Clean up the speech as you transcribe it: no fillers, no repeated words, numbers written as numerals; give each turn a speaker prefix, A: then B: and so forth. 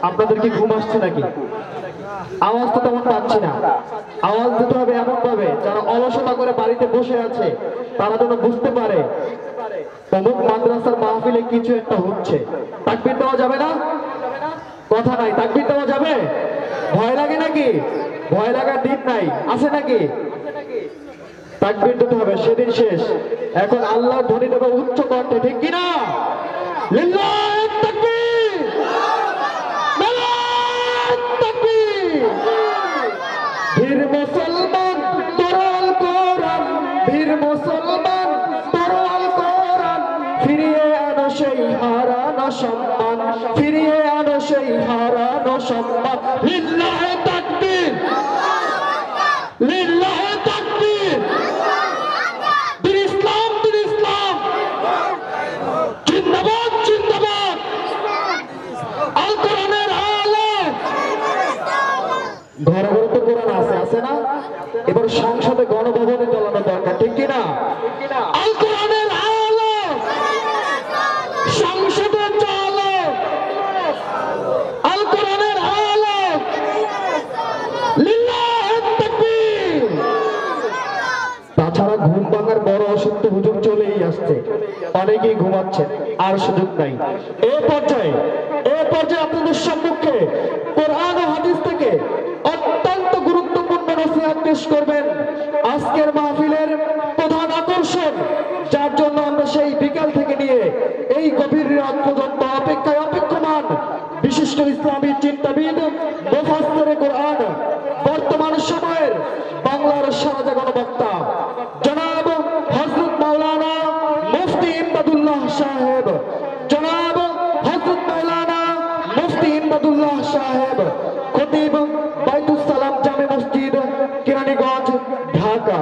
A: আপনাদের কি ঘুম আসছে নাকি? আওয়াজ তো তেমন পাচ্ছি না। আওয়াজ দিতে হবে এমন ভাবে যারা অলসতা করে বাড়িতে বসে আছে তারা যেন বুঝতে পারে অমুক মাদ্রাসার মাহফিলে কিছু একটা হচ্ছে। তাকবীর দেওয়া যাবে না? কথা নাই, তাকবীর দেওয়া যাবে? ভয় লাগে নাকি? ভয় লাগার দিন নাই, আছে নাকি? তাকবীর দিতে হবে, সেদিন শেষ। এখন আল্লাহর ধ্বনি দেবে উচ্চ কণ্ঠে, ঠিক কিনা? লিল্লাহি তাকবীর, নারায়ে তাকবীর। বীর মুসলমান তরল কোরআন, বীর মুসলমান তরল কোরআন, ফিরিয়ে আনো সেই হারানো সম্মান, ফিরিয়ে আনো সেই হারানো সম্মান। লিল্লাহি তাকবীর, লিল্লাহি তাকবীর। বীর ইসলাম, বীর ইসলাম জিন্দাবাদ, জিন্দাবাদ। আল কোরআনের আলো। ঘরে ঘরে তো কোরআন আছে, আছে না? এবার সংসদে গণভবনে চালানো দরকার, ঠিক কিনা? আল কোরআনের আলো সংসদে চলো, আল কোরআনের আলো। লিল্লাহি তাকবীর। তাছাড়া ঘুম ভাঙার বড় অসুস্থ হুজুর চলেই আসছে, অনেকেই ঘুমাচ্ছে, আর সুযোগ নাই। এ পর্যায়ে আপনাদের সম্মুখে কোরআন ও হাদিস থেকে অত্যন্ত গুরুত্বপূর্ণ নসিহত পেশ করবেন আজকের মাহফিলের প্রধান আকর্ষণ, যার জন্য আমরা সেই বিকাল থেকে নিয়ে এই গভীর রাত পর্যন্ত অপেক্ষায় অপেক্ষমান বিশিষ্ট ইসলামী চিন্তাবিদ, মুফাসসিরে কোরআন, বর্তমান সময়ের বাংলার সারাজা গণবক্তা জনাব হযরত মাওলানা মুফতি ইমদাদুল্লাহ সাহেব, জনাব হযরত মাওলানা মুফতি ইমদাদুল্লাহ সাহেব, খতিব বাইতুস সালাম জামে মসজিদ, কেরানীগঞ্জ, ঢাকা।